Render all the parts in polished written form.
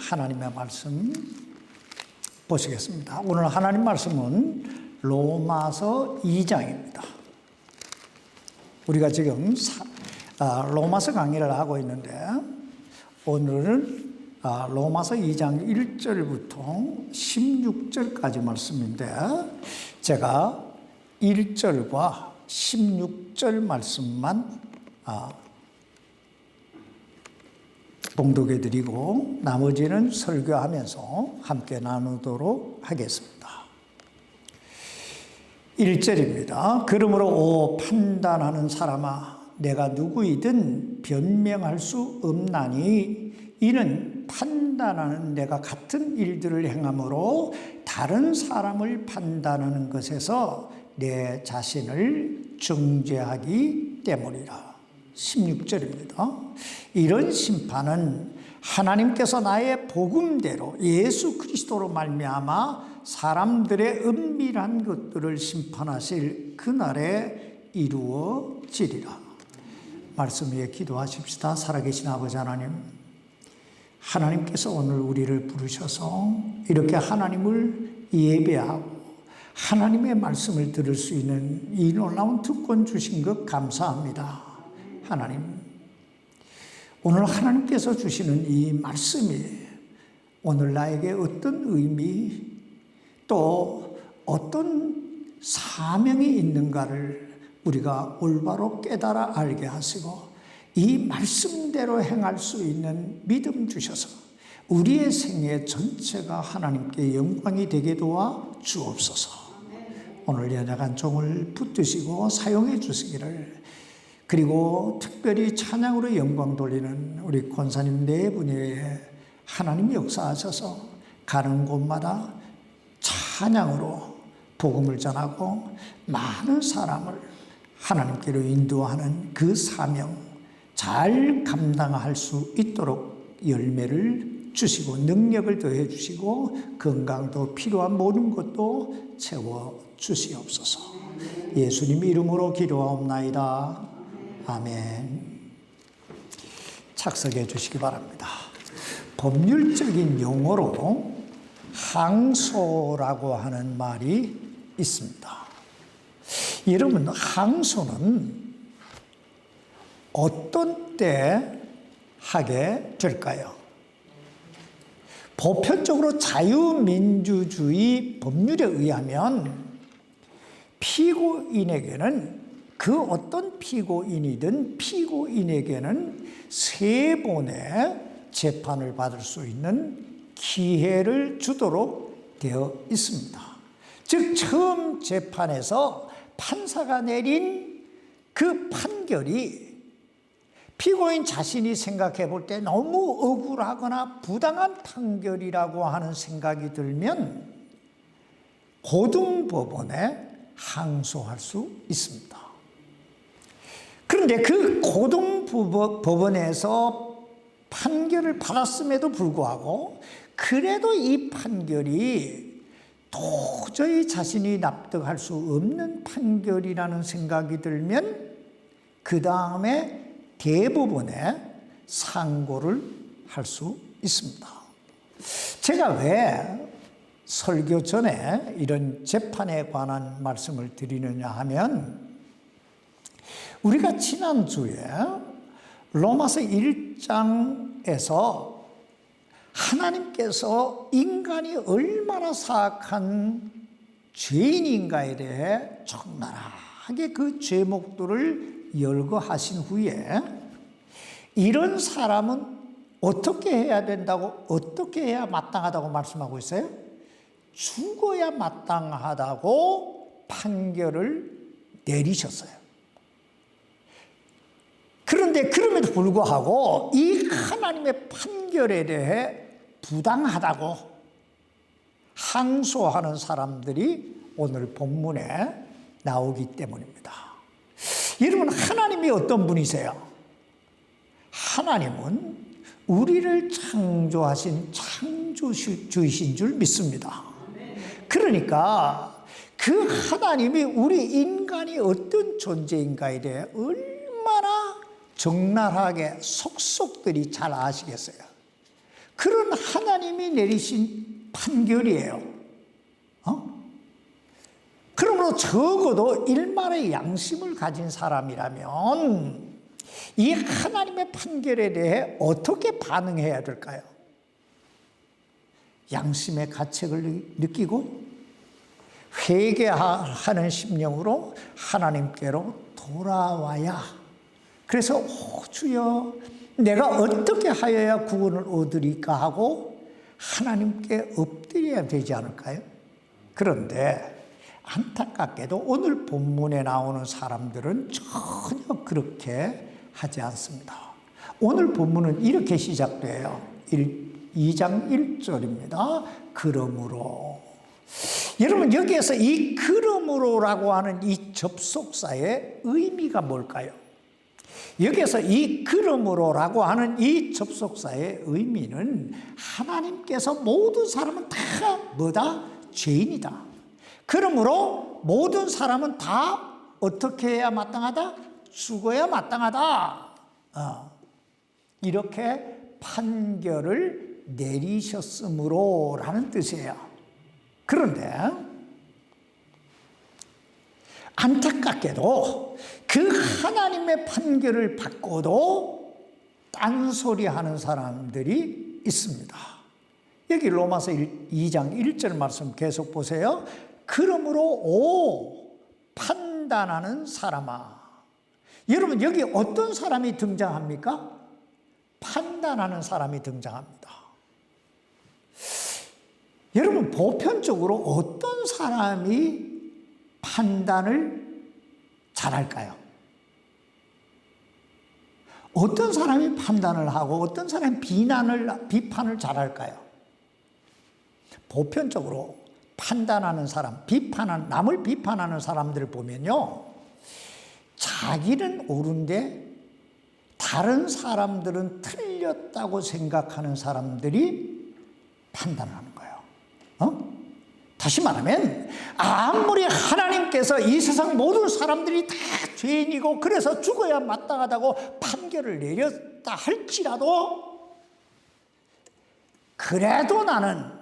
하나님의 말씀 보시겠습니다. 오늘 하나님 말씀은 로마서 2장입니다. 우리가 지금 로마서 강의를 하고 있는데 오늘은 로마서 2장 1절부터 16절까지 말씀인데 제가 1절과 16절 말씀만 봉독해 드리고 나머지는 설교하면서 함께 나누도록 하겠습니다. 1절입니다. 그러므로 오 판단하는 사람아 내가 누구이든 변명할 수 없나니 이는 판단하는 내가 같은 일들을 행함으로 다른 사람을 판단하는 것에서 내 자신을 정죄하기 때문이라. 16절입니다. 이런 심판은 하나님께서 나의 복음대로 예수 그리스도로 말미암아 사람들의 은밀한 것들을 심판하실 그날에 이루어지리라. 말씀 위에 기도하십시다. 살아계신 아버지 하나님, 하나님께서 오늘 우리를 부르셔서 이렇게 하나님을 예배하고 하나님의 말씀을 들을 수 있는 이 놀라운 특권 주신 것 감사합니다. 하나님, 오늘 하나님께서 주시는 이 말씀이 오늘 나에게 어떤 의미 또 어떤 사명이 있는가를 우리가 올바로 깨달아 알게 하시고 이 말씀대로 행할 수 있는 믿음 주셔서 우리의 생애 전체가 하나님께 영광이 되게 도와 주옵소서. 오늘 연약한 종을 붙드시고 사용해 주시기를, 그리고 특별히 찬양으로 영광 돌리는 우리 권사님 네 분이 하나님 역사하셔서 가는 곳마다 찬양으로 복음을 전하고 많은 사람을 하나님께로 인도하는 그 사명 잘 감당할 수 있도록 열매를 주시고 능력을 더해 주시고 건강도 필요한 모든 것도 채워 주시옵소서. 예수님 이름으로 기도하옵나이다. 아멘. 착석해 주시기 바랍니다. 법률적인 용어로 항소라고 하는 말이 있습니다. 여러분, 항소는 어떤 때 하게 될까요? 보편적으로 자유민주주의 법률에 의하면 피고인에게는 그 어떤 피고인이든 피고인에게는 3번의 재판을 받을 수 있는 기회를 주도록 되어 있습니다. 즉 처음 재판에서 판사가 내린 그 판결이 피고인 자신이 생각해 볼 때 너무 억울하거나 부당한 판결이라고 하는 생각이 들면 고등법원에 항소할 수 있습니다. 그런데 그 고등법원에서 판결을 받았음에도 불구하고 그래도 이 판결이 도저히 자신이 납득할 수 없는 판결이라는 생각이 들면 그 다음에 대법원에 상고를 할 수 있습니다. 제가 왜 설교 전에 이런 재판에 관한 말씀을 드리느냐 하면 우리가 지난주에 로마서 1장에서 하나님께서 인간이 얼마나 사악한 죄인인가에 대해 적나라하게 그 죄목들을 열거하신 후에 이런 사람은 어떻게 해야 된다고, 어떻게 해야 마땅하다고 말씀하고 있어요? 죽어야 마땅하다고 판결을 내리셨어요. 그런데 그럼에도 불구하고 이 하나님의 판결에 대해 부당하다고 항소하는 사람들이 오늘 본문에 나오기 때문입니다. 여러분, 하나님이 어떤 분이세요? 하나님은 우리를 창조하신 창조주이신 줄 믿습니다. 그러니까 그 하나님이 우리 인간이 어떤 존재인가에 대해 얼마나 적나라하게 속속들이 잘 아시겠어요. 그런 하나님이 내리신 판결이에요. 그러므로 적어도 일말의 양심을 가진 사람이라면 이 하나님의 판결에 대해 어떻게 반응해야 될까요? 양심의 가책을 느끼고 회개하는 심령으로 하나님께로 돌아와야, 그래서 주여 내가 어떻게 하여야 구원을 얻으리까 하고 하나님께 엎드려야 되지 않을까요? 그런데 안타깝게도 오늘 본문에 나오는 사람들은 전혀 그렇게 하지 않습니다. 오늘 본문은 이렇게 시작돼요. 2장 1절입니다. 그러므로. 여러분, 여기에서 이 그러므로라고 하는 이 접속사의 의미가 뭘까요? 여기에서 이 그러므로라고 하는 이 접속사의 의미는 하나님께서 모든 사람은 다 뭐다? 죄인이다. 그러므로 모든 사람은 다 어떻게 해야 마땅하다? 죽어야 마땅하다. 이렇게 판결을 내리셨으므로 라는 뜻이에요. 그런데 안타깝게도 그 하나님의 판결을 받고도 딴소리하는 사람들이 있습니다. 여기 로마서 2장 1절 말씀 계속 보세요. 그러므로 오 판단하는 사람아. 여러분, 여기 어떤 사람이 등장합니까? 판단하는 사람이 등장합니다. 여러분, 보편적으로 어떤 사람이 판단을 잘할까요? 어떤 사람이 판단을 하고 어떤 사람이 비판을 잘할까요? 보편적으로 판단하는 사람, 남을 비판하는 사람들을 보면요, 자기는 옳은데 다른 사람들은 틀렸다고 생각하는 사람들이 판단하는 거예요. 다시 말하면 아무리 하나님께서 이 세상 모든 사람들이 다 죄인이고 그래서 죽어야 마땅하다고 판결을 내렸다 할지라도, 그래도 나는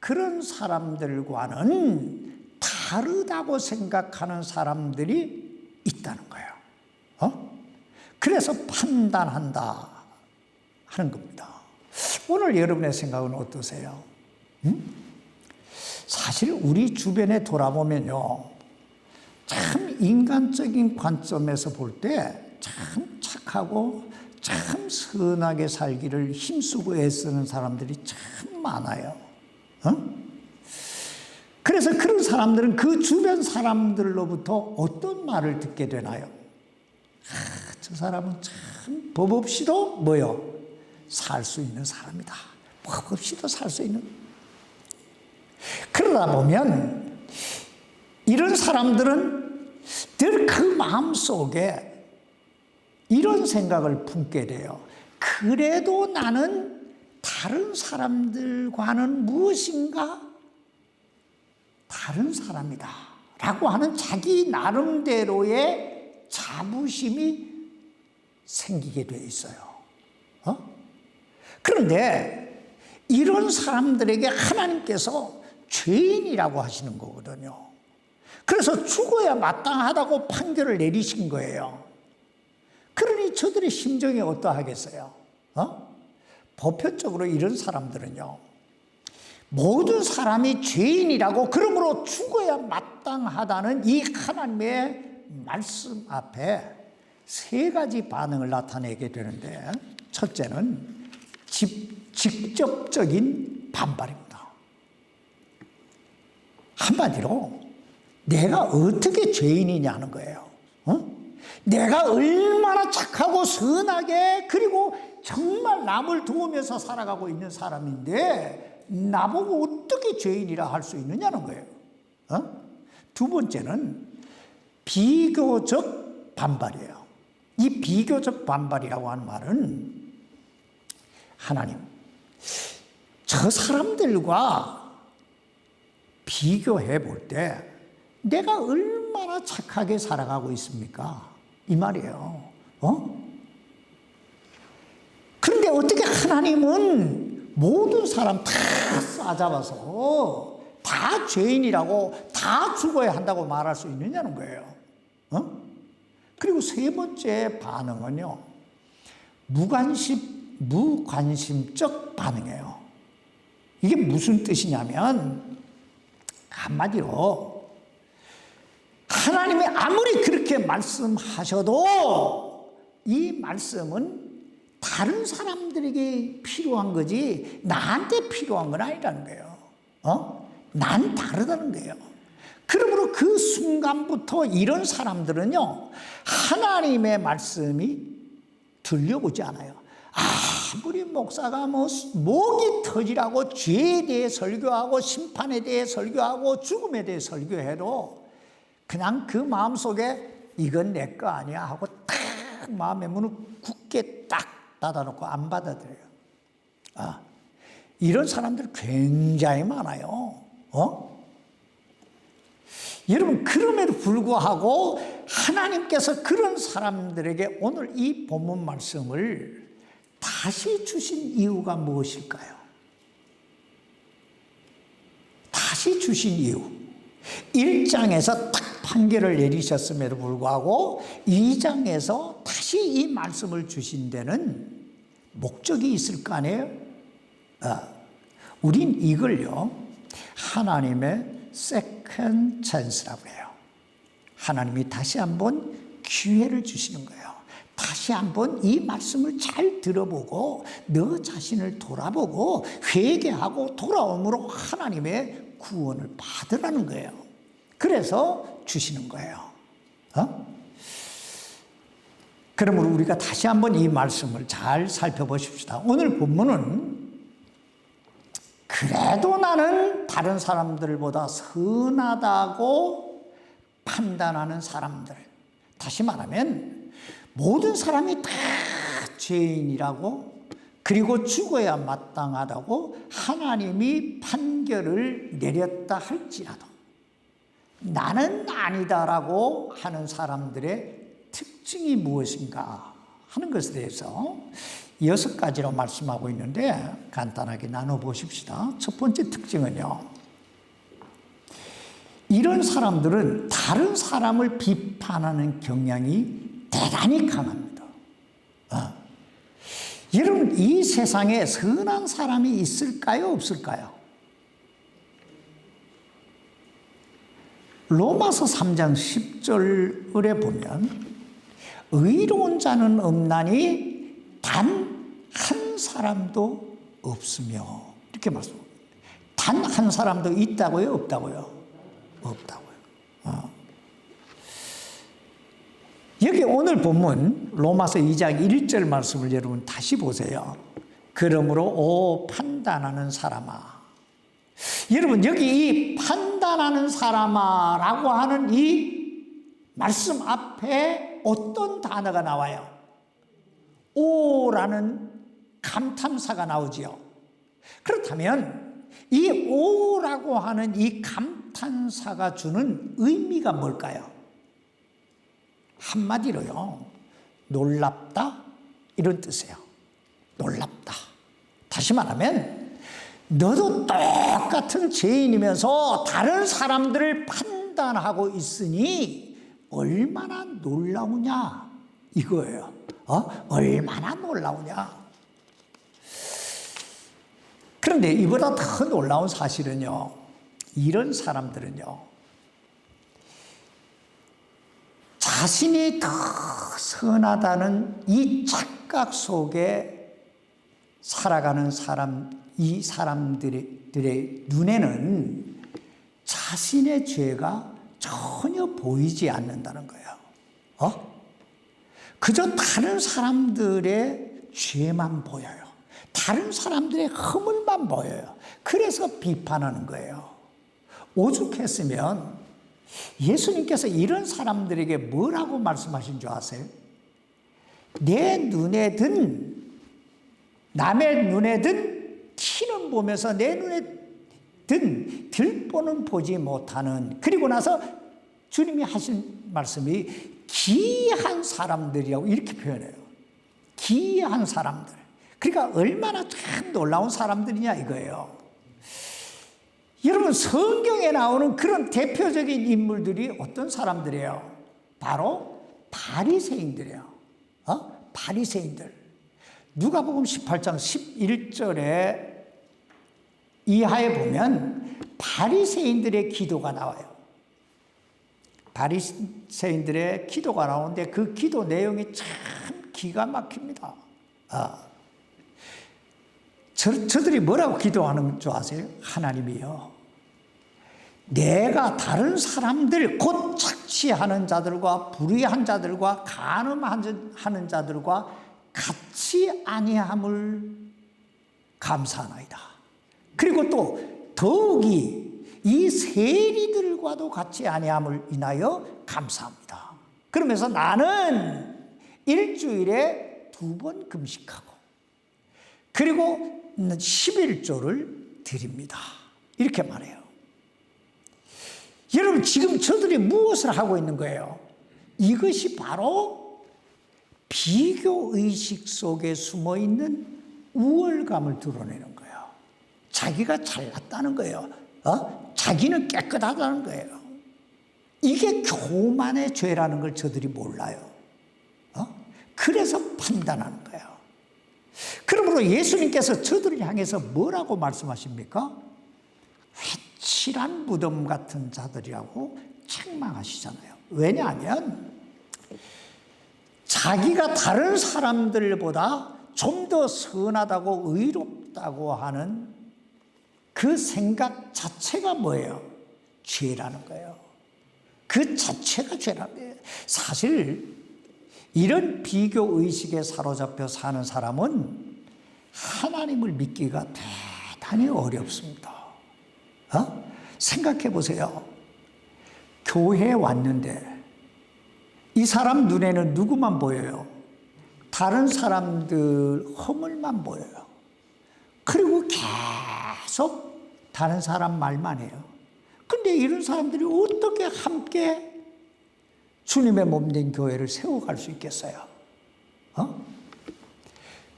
그런 사람들과는 다르다고 생각하는 사람들이 있다는 거예요. 그래서 판단한다 하는 겁니다. 오늘 여러분의 생각은 어떠세요? 사실 우리 주변에 돌아보면요, 참 인간적인 관점에서 볼 때 참 착하고 참 선하게 살기를 힘쓰고 애쓰는 사람들이 참 많아요. 그래서 그런 사람들은 그 주변 사람들로부터 어떤 말을 듣게 되나요? 저 사람은 참 법 없이도 뭐요? 살 수 있는 사람이다. 법 없이도 살 수 있는. 그러다 보면 이런 사람들은 늘 그 마음속에 이런 생각을 품게 돼요. 그래도 나는 다른 사람들과는 무엇인가 다른 사람이다 라고 하는 자기 나름대로의 자부심이 생기게 돼 있어요. 그런데 이런 사람들에게 하나님께서 죄인이라고 하시는 거거든요. 그래서 죽어야 마땅하다고 판결을 내리신 거예요. 그러니 저들의 심정이 어떠하겠어요? 보편적으로 이런 사람들은요, 모든 사람이 죄인이라고, 그러므로 죽어야 마땅하다는 이 하나님의 말씀 앞에 세 가지 반응을 나타내게 되는데, 첫째는 직접적인 반발입니다. 한마디로 내가 어떻게 죄인이냐는 거예요. 내가 얼마나 착하고 선하게 그리고 정말 남을 도우면서 살아가고 있는 사람인데 나보고 어떻게 죄인이라 할 수 있느냐는 거예요. 두 번째는 비교적 반발이에요. 이 비교적 반발이라고 하는 말은, 하나님, 저 사람들과 비교해 볼 때 내가 얼마나 착하게 살아가고 있습니까? 이 말이에요. 그런데 어떻게 하나님은 모든 사람 다 싸잡아서 다 죄인이라고 다 죽어야 한다고 말할 수 있느냐는 거예요. 그리고 세 번째 반응은요, 무관심적 반응이에요. 이게 무슨 뜻이냐면, 한마디로 하나님이 아무리 그렇게 말씀하셔도 이 말씀은 다른 사람들에게 필요한 거지 나한테 필요한 건 아니라는 거예요. 난 다르다는 거예요. 그러므로 그 순간부터 이런 사람들은요, 하나님의 말씀이 들려오지 않아요. 아무리 목사가 목이 터지라고 죄에 대해 설교하고 심판에 대해 설교하고 죽음에 대해 설교해도 그냥 그 마음속에 이건 내 거 아니야 하고 딱 마음의 문을 굳게 딱 닫아놓고 안 받아들여요. 이런 사람들 굉장히 많아요. 여러분, 그럼에도 불구하고 하나님께서 그런 사람들에게 오늘 이 본문 말씀을 다시 주신 이유가 무엇일까요? 다시 주신 이유. 1장에서 딱 판결을 내리셨음에도 불구하고 2장에서 다시 이 말씀을 주신 데는 목적이 있을 거 아니에요? 우린 이걸요, 하나님의 세컨 찬스라고 해요. 하나님이 다시 한번 기회를 주시는 거예요. 다시 한번 이 말씀을 잘 들어보고 너 자신을 돌아보고 회개하고 돌아옴으로 하나님의 구원을 받으라는 거예요. 그래서 주시는 거예요. 그러므로 우리가 다시 한번 이 말씀을 잘 살펴보십시다. 오늘 본문은 그래도 나는 다른 사람들보다 선하다고 판단하는 사람들, 다시 말하면 모든 사람이 다 죄인이라고, 그리고 죽어야 마땅하다고 하나님이 판결을 내렸다 할지라도 나는 아니다라고 하는 사람들의 특징이 무엇인가 하는 것에 대해서 6가지로 말씀하고 있는데 간단하게 나눠보십시다. 첫 번째 특징은요, 이런 사람들은 다른 사람을 비판하는 경향이 대단히 강합니다. 여러분, 이 세상에 선한 사람이 있을까요, 없을까요? 로마서 3장 10절에 보면 의로운 자는 없나니 단 한 사람도 없으며, 이렇게 말씀합니다. 단 한 사람도 있다고요, 없다고요? 없다고요. 여기 오늘 본문 로마서 2장 1절 말씀을 여러분 다시 보세요. 그러므로 오 판단하는 사람아. 여러분, 여기 이 판단하는 사람아라고 하는 이 말씀 앞에 어떤 단어가 나와요? 오라는 감탄사가 나오지요. 그렇다면 이 오라고 하는 이 감탄사가 주는 의미가 뭘까요? 한마디로요, 놀랍다, 이런 뜻이에요. 놀랍다. 다시 말하면 너도 똑같은 죄인이면서 다른 사람들을 판단하고 있으니 얼마나 놀라우냐, 이거예요. 얼마나 놀라우냐. 그런데 이보다 더 놀라운 사실은요, 이런 사람들은요, 자신이 더 선하다는 이 착각 속에 살아가는 이 사람들의 눈에는 자신의 죄가 전혀 보이지 않는다는 거예요. 그저 다른 사람들의 죄만 보여요. 다른 사람들의 허물만 보여요. 그래서 비판하는 거예요. 오죽했으면 예수님께서 이런 사람들에게 뭐라고 말씀하신 줄 아세요? 내 눈에 든, 남의 눈에 든 티는 보면서 내 눈에 든 들보는 보지 못하는, 그리고 나서 주님이 하신 말씀이 기이한 사람들이라고 이렇게 표현해요. 기이한 사람들. 그러니까 얼마나 참 놀라운 사람들이냐 이거예요. 여러분, 성경에 나오는 그런 대표적인 인물들이 어떤 사람들이에요? 바로 바리새인들이에요. 바리새인들. 누가복음 18장 11절에 이하에 보면 바리새인들의 기도가 나와요. 바리새인들의 기도가 나오는데 그 기도 내용이 참 기가 막힙니다. 저들이 뭐라고 기도하는 줄 아세요? 하나님이요, 내가 다른 사람들, 곧 착취하는 자들과 불의한 자들과 간음하는 자들과 같이 아니함을 감사하나이다. 그리고 또 더욱이 이 세리들과도 같이 아니함을 인하여 감사합니다. 그러면서 나는 일주일에 2번 금식하고 그리고 11조를 드립니다. 이렇게 말해요. 여러분, 지금 저들이 무엇을 하고 있는 거예요? 이것이 바로 비교의식 속에 숨어있는 우월감을 드러내는 거예요. 자기가 잘났다는 거예요. 자기는 깨끗하다는 거예요. 이게 교만의 죄라는 걸 저들이 몰라요. 그래서 판단하는 거예요. 그러므로 예수님께서 저들을 향해서 뭐라고 말씀하십니까? 회칠한 무덤 같은 자들이라고 책망하시잖아요. 왜냐하면 자기가 다른 사람들보다 좀 더 선하다고 의롭다고 하는 그 생각 자체가 뭐예요? 죄라는 거예요. 그 자체가 죄라는 거예요. 사실 이런 비교의식에 사로잡혀 사는 사람은 하나님을 믿기가 대단히 어렵습니다. 생각해 보세요. 교회에 왔는데 이 사람 눈에는 누구만 보여요? 다른 사람들 허물만 보여요. 그리고 계속 다른 사람 말만 해요. 근데 이런 사람들이 어떻게 함께 주님의 몸된 교회를 세워갈 수 있겠어요?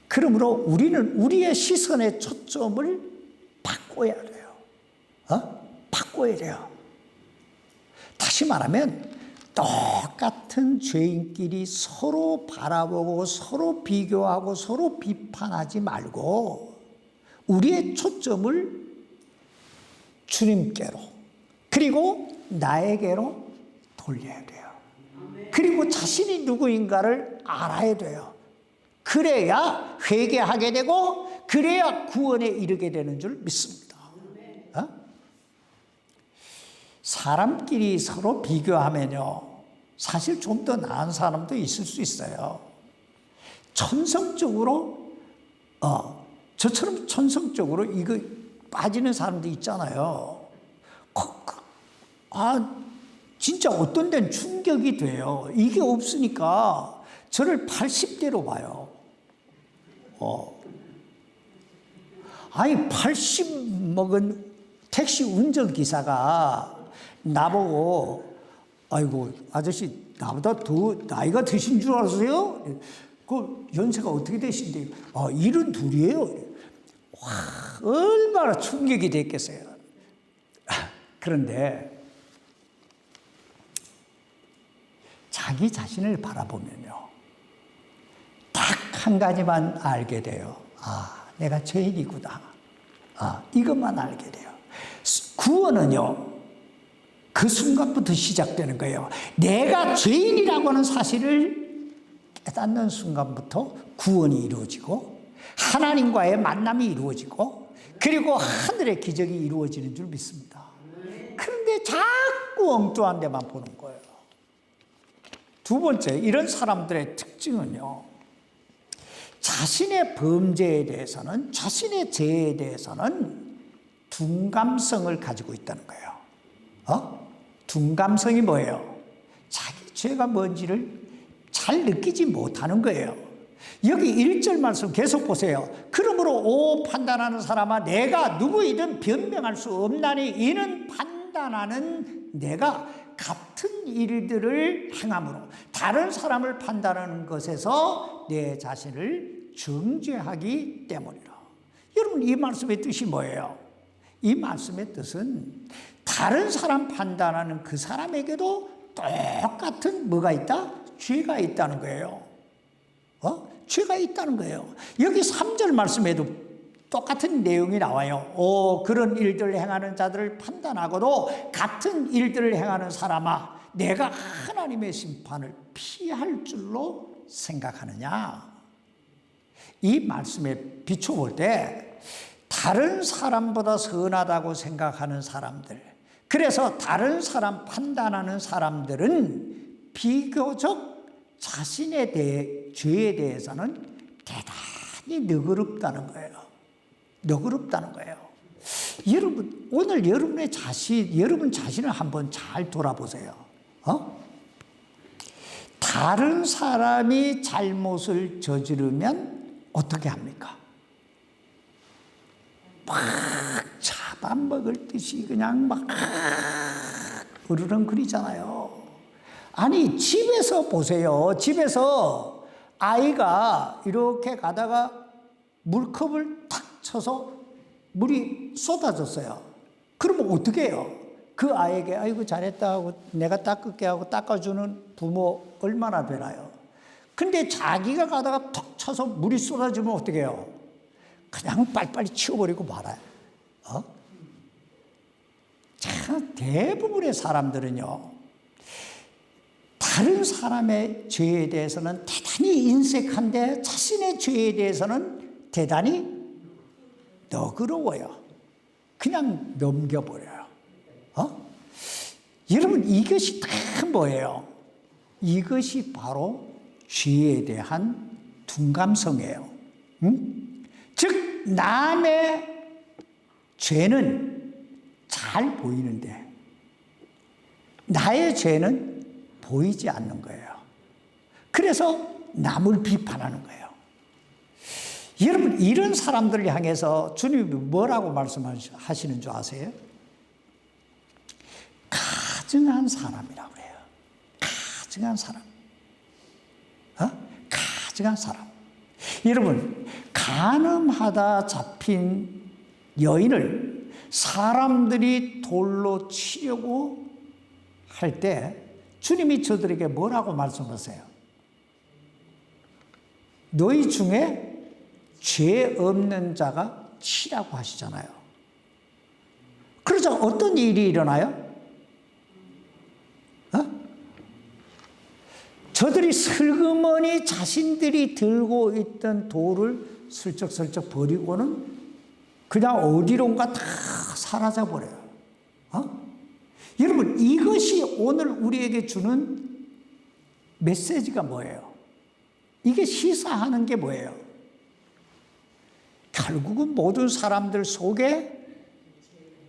그러므로 우리는 우리의 시선의 초점을 바꿔야 돼요. 바꿔야 돼요. 다시 말하면 똑같은 죄인끼리 서로 바라보고 서로 비교하고 서로 비판하지 말고 우리의 초점을 주님께로 그리고 나에게로 돌려야 돼요. 그리고 자신이 누구인가를 알아야 돼요. 그래야 회개하게 되고 그래야 구원에 이르게 되는 줄 믿습니다. 사람끼리 서로 비교하면요, 사실 좀 더 나은 사람도 있을 수 있어요. 천성적으로 저처럼 천성적으로 이거 빠지는 사람도 있잖아요. 진짜 어떤 데는 충격이 돼요. 이게 없으니까 저를 80대로 봐요. 80 먹은 택시 운전기사가 나보고, 아이고, 아저씨, 나보다 더 나이가 드신 줄 아세요? 그 연세가 어떻게 되신데요? 72이에요. 와, 얼마나 충격이 됐겠어요. 그런데 자기 자신을 바라보면요, 딱 한 가지만 알게 돼요. 내가 죄인이구나. 이것만 알게 돼요. 구원은요, 그 순간부터 시작되는 거예요. 내가 죄인이라고 하는 사실을 깨닫는 순간부터 구원이 이루어지고 하나님과의 만남이 이루어지고 그리고 하늘의 기적이 이루어지는 줄 믿습니다. 그런데 자꾸 엉뚱한 데만 보는 거예요. 두 번째, 이런 사람들의 특징은요, 자신의 범죄에 대해서는, 자신의 죄에 대해서는 둔감성을 가지고 있다는 거예요. 둔감성이 뭐예요? 자기 죄가 뭔지를 잘 느끼지 못하는 거예요. 여기 1절 말씀 계속 보세요. 그러므로 오 판단하는 사람아, 내가 누구이든 변명할 수 없나니 이는 판단하는 내가 같은 일들을 행함으로 다른 사람을 판단하는 것에서 내 자신을 정죄하기 때문이라. 여러분, 이 말씀의 뜻이 뭐예요? 이 말씀의 뜻은 다른 사람 판단하는 그 사람에게도 똑같은 뭐가 있다? 죄가 있다는 거예요. 죄가 있다는 거예요. 여기 3절 말씀에도 똑같은 내용이 나와요. 그런 일들을 행하는 자들을 판단하고도 같은 일들을 행하는 사람아, 내가 하나님의 심판을 피할 줄로 생각하느냐? 이 말씀에 비춰볼 때 다른 사람보다 선하다고 생각하는 사람들, 그래서 다른 사람 판단하는 사람들은 비교적 자신의 죄에 대해서는 대단히 너그럽다는 거예요. 너그럽다는 거예요. 여러분, 오늘 여러분 자신을 한번 잘 돌아보세요. 다른 사람이 잘못을 저지르면 어떻게 합니까? 막 잡아먹을 듯이 그냥 막 으르렁거리잖아요. 아니, 집에서 보세요. 집에서 아이가 이렇게 가다가 물컵을 탁 쳐서 물이 쏟아졌어요. 그러면 어떻게 해요? 그 아이에게 아이고 잘했다 하고 내가 닦을게 하고 닦아주는 부모 얼마나 되나요? 근데 자기가 가다가 턱 쳐서 물이 쏟아지면 어떻게 해요? 그냥 빨리빨리 치워버리고 말아요. 참, 대부분의 사람들은요, 다른 사람의 죄에 대해서는 대단히 인색한데 자신의 죄에 대해서는 대단히 너그러워요. 그냥 넘겨버려요. 여러분, 이것이 다 뭐예요? 이것이 바로 죄에 대한 둔감성이에요. 즉, 남의 죄는 잘 보이는데 나의 죄는 보이지 않는 거예요. 그래서 남을 비판하는 거예요. 여러분, 이런 사람들을 향해서 주님이 뭐라고 말씀하시는 줄 아세요? 가증한 사람이라고 그래요. 가증한 사람. 가증한 사람. 여러분, 간음하다 잡힌 여인을 사람들이 돌로 치려고 할 때 주님이 저들에게 뭐라고 말씀하세요? 너희 중에 죄 없는 자가 치라고 하시잖아요. 그러자 어떤 일이 일어나요? 저들이 슬그머니 자신들이 들고 있던 돌을 슬쩍슬쩍 버리고는 그냥 어디론가 다 사라져 버려요. 여러분, 이것이 오늘 우리에게 주는 메시지가 뭐예요? 이게 시사하는 게 뭐예요? 결국은 모든 사람들 속에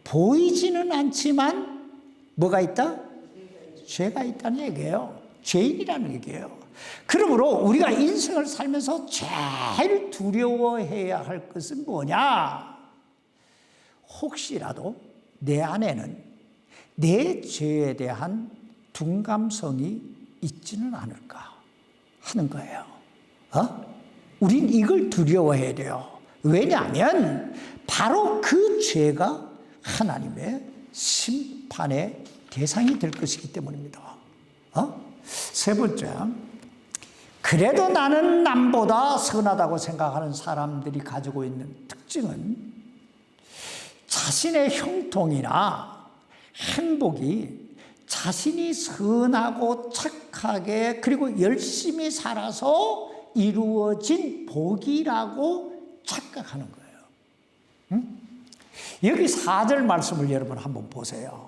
보이지는 않지만 뭐가 있다? 죄가 있다는 얘기예요. 죄인이라는 얘기예요. 그러므로 우리가 인생을 살면서 제일 두려워해야 할 것은 뭐냐? 혹시라도 내 안에는 내 죄에 대한 둔감성이 있지는 않을까 하는 거예요. 우린 이걸 두려워해야 돼요. 왜냐하면 바로 그 죄가 하나님의 심판의 대상이 될 것이기 때문입니다. 세 번째, 그래도 나는 남보다 선하다고 생각하는 사람들이 가지고 있는 특징은 자신의 형통이나 행복이 자신이 선하고 착하게 그리고 열심히 살아서 이루어진 복이라고 착각하는 거예요. 여기 4절 말씀을 여러분 한번 보세요.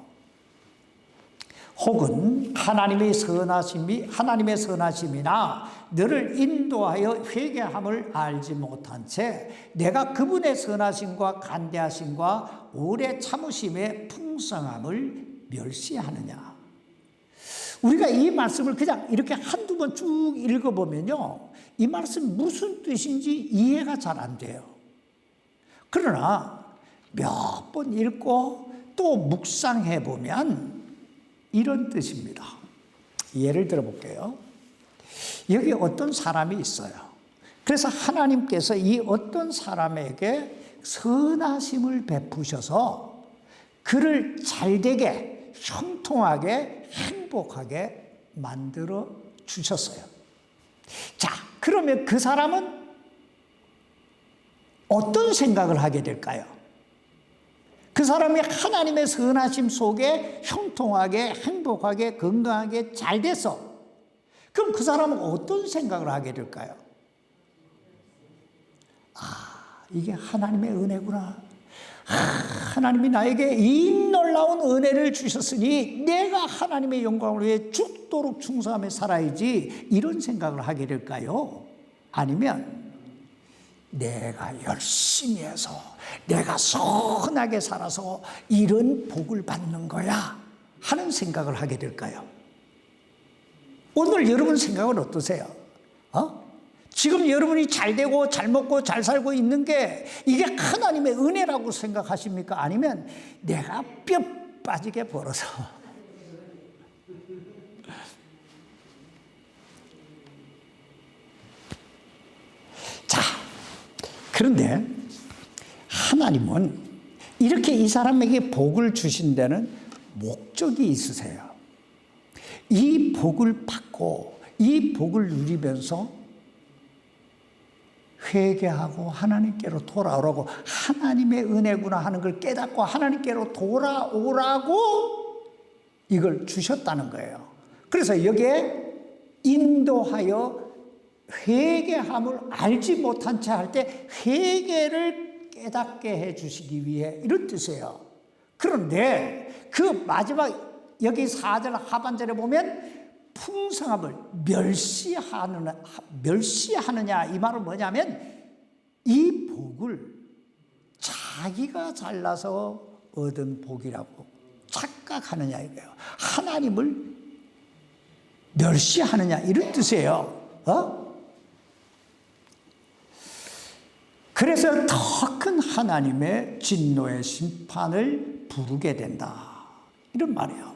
혹은 하나님의 선하심이나 너를 인도하여 회개함을 알지 못한 채 내가 그분의 선하심과 간대하심과 오래 참으심의 풍성함을 멸시하느냐. 우리가 이 말씀을 그냥 이렇게 한두 번 쭉 읽어보면요, 이 말씀 무슨 뜻인지 이해가 잘 안 돼요. 그러나 몇 번 읽고 또 묵상해 보면 이런 뜻입니다. 예를 들어 볼게요. 여기 어떤 사람이 있어요. 그래서 하나님께서 이 어떤 사람에게 선하심을 베푸셔서 그를 잘되게, 형통하게, 행복하게 만들어 주셨어요. 자, 그러면 그 사람은 어떤 생각을 하게 될까요? 그 사람이 하나님의 선하심 속에 형통하게, 행복하게, 건강하게 잘 됐어. 그럼 그 사람은 어떤 생각을 하게 될까요? 아, 이게 하나님의 은혜구나. 아, 하나님이 나에게 이 놀라운 은혜를 주셨으니 내가 하나님의 영광을 위해 죽도록 충성하며 살아야지, 이런 생각을 하게 될까요? 아니면 내가 열심히 해서, 내가 선하게 살아서 이런 복을 받는 거야 하는 생각을 하게 될까요? 오늘 여러분 생각은 어떠세요? 지금 여러분이 잘 되고 잘 먹고 잘 살고 있는 게 이게 하나님의 은혜라고 생각하십니까? 아니면 내가 뼈 빠지게 벌어서 자, 그런데 하나님은 이렇게 이 사람에게 복을 주신 데는 목적이 있으세요. 이 복을 받고 이 복을 누리면서 회개하고 하나님께로 돌아오라고, 하나님의 은혜구나 하는 걸 깨닫고 하나님께로 돌아오라고 이걸 주셨다는 거예요. 그래서 여기에 인도하여 회개함을 알지 못한 채 할 때 회개를 깨닫게 해 주시기 위해, 이런 뜻이에요. 그런데 그 마지막 여기 4절 하반절에 보면 풍성함을 멸시하느냐, 이 말은 뭐냐면 이 복을 자기가 잘나서 얻은 복이라고 착각하느냐 이거예요. 하나님을 멸시하느냐, 이런 뜻이에요. 그래서 더 큰 하나님의 진노의 심판을 부르게 된다, 이런 말이에요.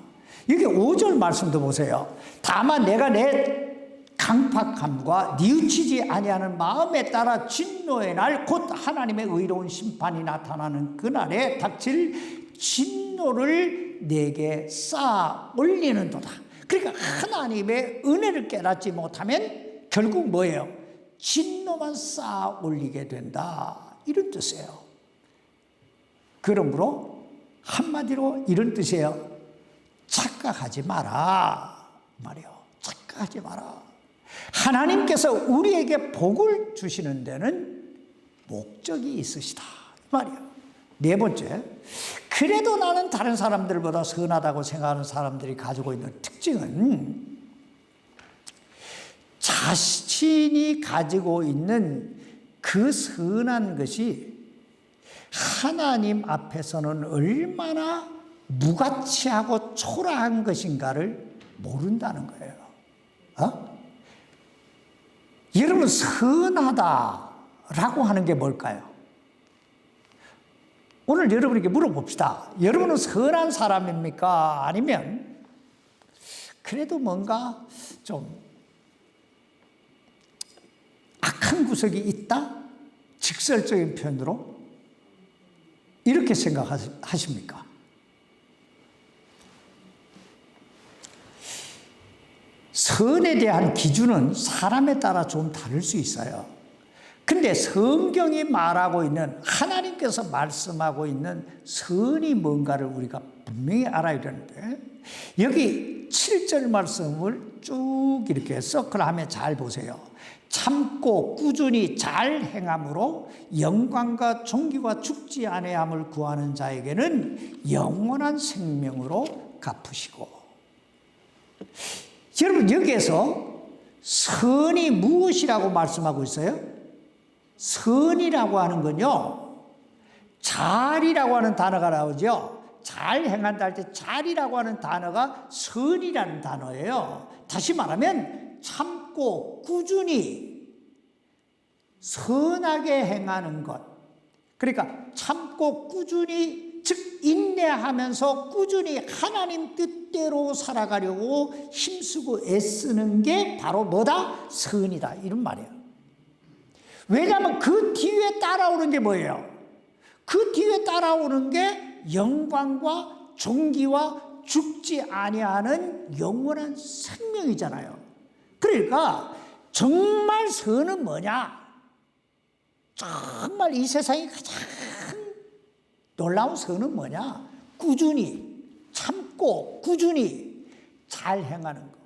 여기 5절 말씀도 보세요. 다만 내가 내 강팍함과 뉘우치지 아니하는 마음에 따라 진노의 날, 곧 하나님의 의로운 심판이 나타나는 그날에 닥칠 진노를 내게 쌓아 올리는도다. 그러니까 하나님의 은혜를 깨닫지 못하면 결국 뭐예요? 진노만 쌓아 올리게 된다, 이런 뜻이에요. 그러므로 한마디로 이런 뜻이에요. 착각하지 마라 말이요. 착각하지 마라. 하나님께서 우리에게 복을 주시는 데는 목적이 있으시다 말이요. 네 번째, 그래도 나는 다른 사람들보다 선하다고 생각하는 사람들이 가지고 있는 특징은 자신이 가지고 있는 그 선한 것이 하나님 앞에서는 얼마나 무가치하고 초라한 것인가를 모른다는 거예요. 여러분, 선하다라고 하는 게 뭘까요? 오늘 여러분에게 물어봅시다. 여러분은 선한 사람입니까? 아니면 그래도 뭔가 좀 악한 구석이 있다? 직설적인 표현으로 이렇게 생각하십니까? 선에 대한 기준은 사람에 따라 좀 다를 수 있어요. 근데 성경이 말하고 있는, 하나님께서 말씀하고 있는 선이 뭔가를 우리가 분명히 알아야 되는데, 여기 7절 말씀을 쭉 이렇게 서클하면 잘 보세요. 참고 꾸준히 잘 행함으로 영광과 존귀와 죽지 아니함을 구하는 자에게는 영원한 생명으로 갚으시고. 여러분, 여기에서 선이 무엇이라고 말씀하고 있어요? 선이라고 하는 건요, 잘이라고 하는 단어가 나오죠. 잘 행한다 할 때 잘이라고 하는 단어가 선이라는 단어예요. 다시 말하면 참고 꾸준히 선하게 행하는 것. 그러니까 참고 꾸준히, 즉 인내하면서 꾸준히 하나님 뜻대로 살아가려고 힘쓰고 애쓰는 게 바로 뭐다? 선이다, 이런 말이에요. 왜냐하면 그 뒤에 따라오는 게 뭐예요? 그 뒤에 따라오는 게 영광과 존귀와 죽지 아니하는 영원한 생명이잖아요. 그러니까 정말 선은 뭐냐? 정말 이 세상에 가장 놀라운 선은 뭐냐? 꾸준히 참고 꾸준히 잘 행하는 거.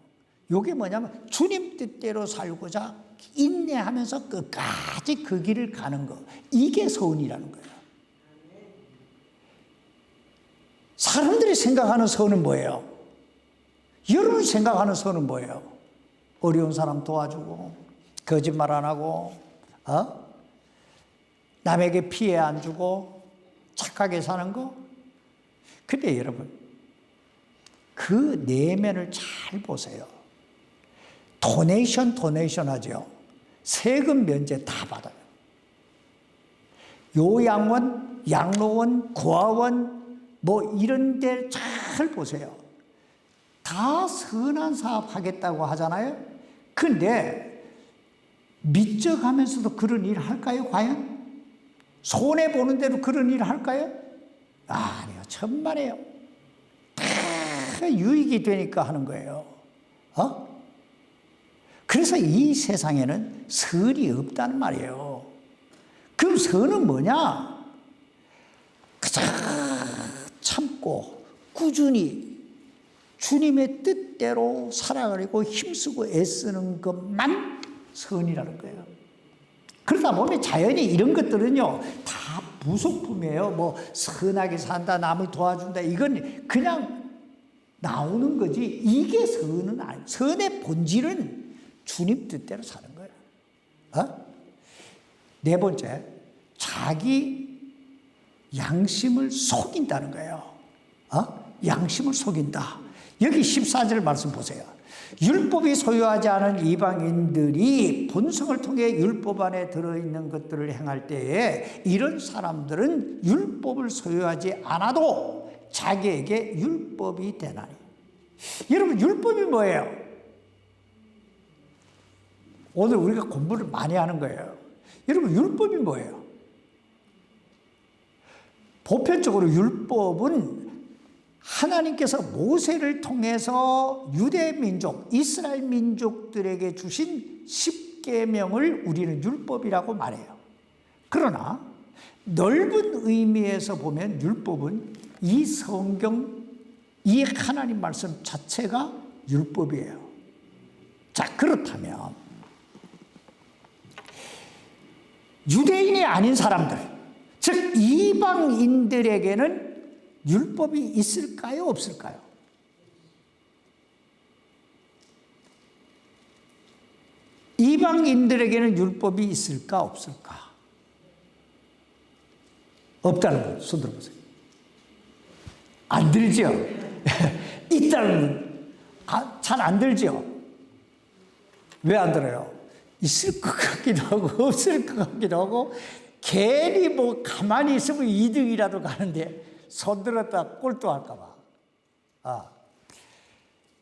이게 뭐냐면 주님 뜻대로 살고자 인내하면서 끝까지 그 길을 가는 거. 이게 선이라는 거예요. 사람들이 생각하는 선은 뭐예요? 여러분이 생각하는 선은 뭐예요? 어려운 사람 도와주고 거짓말 안 하고 남에게 피해 안 주고 착하게 사는 거. 근데 여러분 그 내면을 잘 보세요. 도네이션 하죠. 세금 면제 다 받아요. 요양원, 양로원, 고아원 뭐 이런 데 잘 보세요. 다 선한 사업 하겠다고 하잖아요. 근데 미쳐가면서도 그런 일 할까요? 과연? 손해보는 대로 그런 일 할까요? 아니요. 천만에요. 다 유익이 되니까 하는 거예요. 그래서 이 세상에는 선이 없다는 말이에요. 그럼 선은 뭐냐? 그저 참고 꾸준히 주님의 뜻대로 살아가려고 힘쓰고 애쓰는 것만 선이라는 거예요. 그러다 보면 자연히 이런 것들은요 다 부속품이에요. 뭐 선하게 산다, 남을 도와준다, 이건 그냥 나오는 거지. 이게 선은 아니에요. 선의 본질은 주님 뜻대로 사는 거예요. 네 번째, 자기 양심을 속인다는 거예요. 양심을 속인다. 여기 14절 말씀 보세요. 율법이 소유하지 않은 이방인들이 본성을 통해 율법 안에 들어있는 것들을 행할 때에 이런 사람들은 율법을 소유하지 않아도 자기에게 율법이 되나니. 여러분 율법이 뭐예요? 오늘 우리가 공부를 많이 하는 거예요. 여러분 율법이 뭐예요? 보편적으로 율법은 하나님께서 모세를 통해서 유대 민족, 이스라엘 민족들에게 주신 10계명을 우리는 율법이라고 말해요. 그러나 넓은 의미에서 보면 율법은 이 성경, 이 하나님 말씀 자체가 율법이에요. 자, 그렇다면 유대인이 아닌 사람들, 즉 이방인들에게는 율법이 있을까요? 없을까요? 이방인들에게는 율법이 있을까? 없을까? 없다는 분 손 들어보세요. 안 들죠? 있다는 분 잘 안 들죠? 왜 안 들어요? 있을 것 같기도 하고 없을 것 같기도 하고 괜히 뭐 가만히 있으면 이득이라도 가는데 손 들었다 꼴도 할까 봐.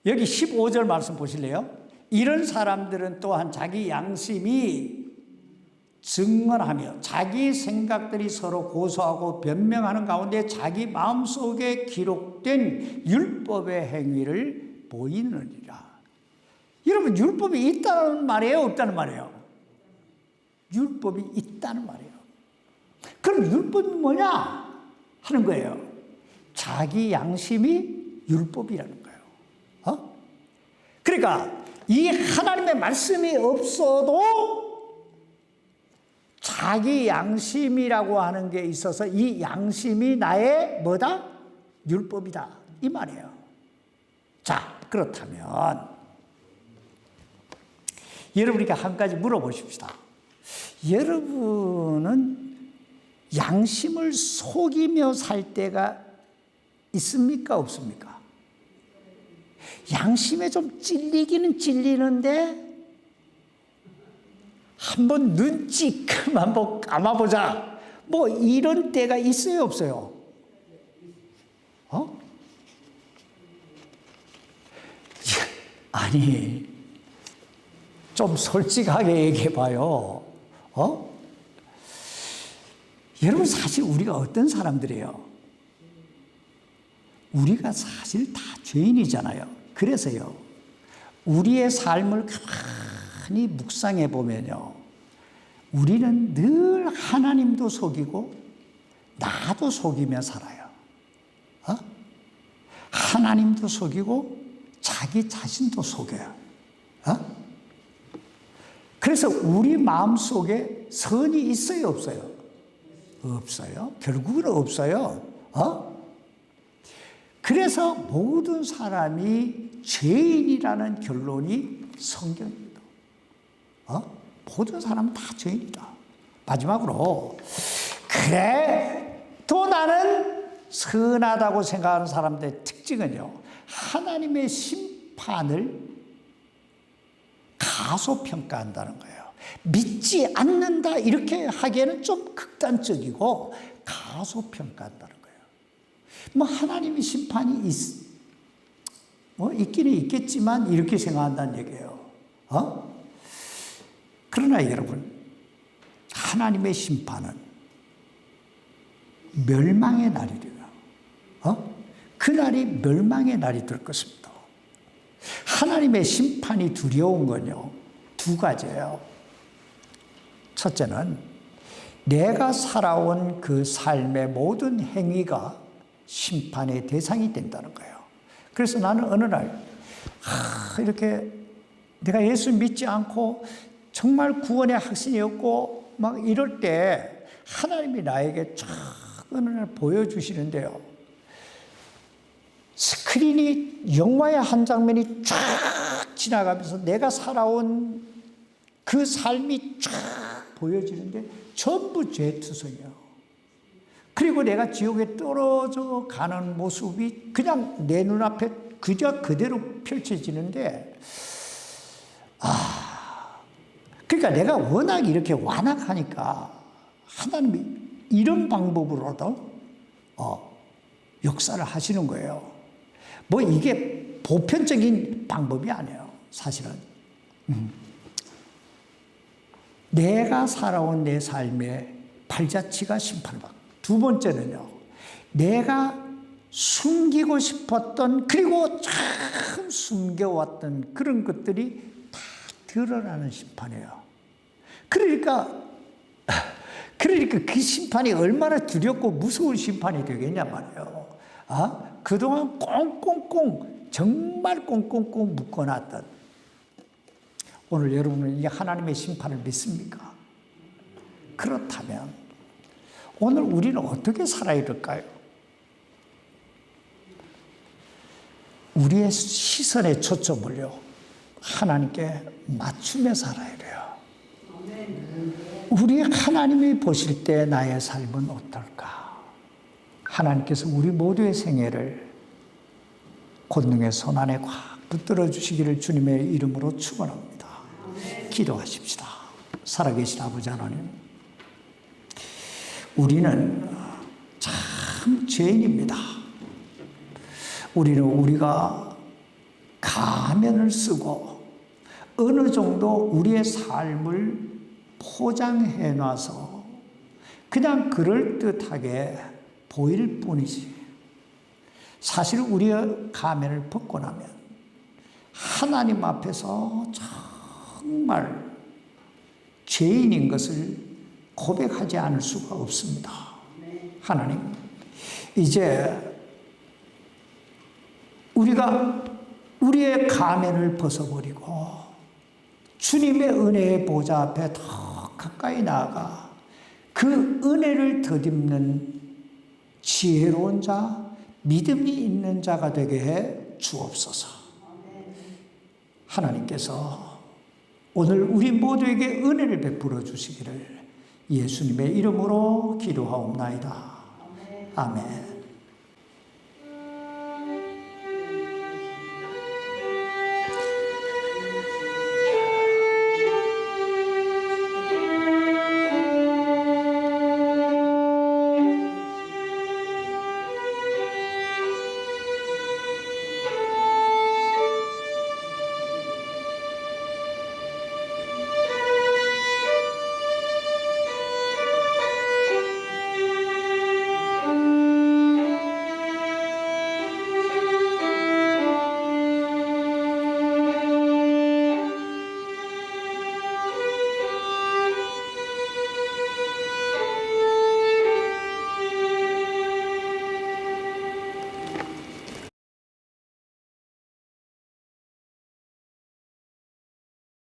여기 15절 말씀 보실래요? 이런 사람들은 또한 자기 양심이 증언하며 자기 생각들이 서로 고소하고 변명하는 가운데 자기 마음속에 기록된 율법의 행위를 보이느니라. 여러분 율법이 있다는 말이에요? 없다는 말이에요? 율법이 있다는 말이에요. 그럼 율법이 뭐냐? 하는 거예요. 자기 양심이 율법이라는 거예요. 그러니까 이 하나님의 말씀이 없어도 자기 양심이라고 하는 게 있어서 이 양심이 나의 뭐다? 율법이다. 이 말이에요. 자, 그렇다면 여러분에게 한 가지 물어보십시다. 여러분은 양심을 속이며 살 때가 있습니까? 없습니까? 양심에 좀 찔리기는 찔리는데 한번 눈치끔 한번 감아보자. 뭐 이런 때가 있어요? 없어요? 아니 좀 솔직하게 얘기해봐요. 여러분, 사실 우리가 어떤 사람들이에요? 우리가 사실 다 죄인이잖아요. 그래서요, 우리의 삶을 가만히 묵상해 보면요, 우리는 늘 하나님도 속이고 나도 속이며 살아요. 하나님도 속이고 자기 자신도 속여요. 그래서 우리 마음속에 선이 있어요, 없어요? 없어요. 결국은 없어요. 그래서 모든 사람이 죄인이라는 결론이 성경입니다. 모든 사람은 다 죄인이다. 마지막으로, 그래도 나는 선하다고 생각하는 사람들의 특징은요, 하나님의 심판을 가소평가한다는 거예요. 믿지 않는다 이렇게 하기에는 좀 극단적이고 가소평가한다는 거예요. 뭐 하나님의 심판이 있기는 있겠지만 이렇게 생각한다는 얘기예요. 그러나 여러분, 하나님의 심판은 멸망의 날이래요. 그날이 멸망의 날이 될 것입니다. 하나님의 심판이 두려운 건요, 두 가지예요. 첫째는 내가 살아온 그 삶의 모든 행위가 심판의 대상이 된다는 거예요. 그래서 나는 어느 날 이렇게 내가 예수 믿지 않고 정말 구원의 확신이었고 막 이럴 때 하나님이 나에게 쫙 어느 날 보여주시는데요, 스크린이 영화의 한 장면이 쫙 지나가면서 내가 살아온 그 삶이 쫙 보여지는데 전부 죄투성이에요. 그리고 내가 지옥에 떨어져 가는 모습이 그냥 내 눈앞에 그대로 펼쳐지는데, 그러니까 내가 워낙 이렇게 완악하니까 하나님이 이런 방법으로도 역사를 하시는 거예요. 뭐 이게 보편적인 방법이 아니에요, 사실은. 내가 살아온 내 삶의 발자취가 심판을 받고, 두 번째는요, 내가 숨기고 싶었던, 그리고 참 숨겨왔던 그런 것들이 다 드러나는 심판이에요. 그러니까 그 심판이 얼마나 두렵고 무서운 심판이 되겠냐 말이에요. 그동안 꽁꽁꽁, 정말 꽁꽁꽁 묶어놨던, 오늘 여러분은 이 하나님의 심판을 믿습니까? 그렇다면 오늘 우리는 어떻게 살아야 될까요? 우리의 시선의 초점을요, 하나님께 맞추며 살아야 돼요. 우리 하나님이 보실 때 나의 삶은 어떨까? 하나님께서 우리 모두의 생애를 권능의 손안에 꽉 붙들어 주시기를 주님의 이름으로 축원합니다. 기도하십시다. 살아계신 아버지 하나님, 우리는 참 죄인입니다. 우리가 가면을 쓰고 어느 정도 우리의 삶을 포장해 놔서 그냥 그럴듯하게 보일 뿐이지, 사실 우리의 가면을 벗고 나면 하나님 앞에서 정말 죄인인 것을 고백하지 않을 수가 없습니다. 하나님, 이제 우리가 우리의 가면을 벗어버리고 주님의 은혜의 보좌 앞에 더 가까이 나아가 그 은혜를 덧입는 지혜로운 자, 믿음이 있는 자가 되게 해 주옵소서. 하나님께서 오늘 우리 모두에게 은혜를 베풀어 주시기를 예수님의 이름으로 기도하옵나이다. 아멘.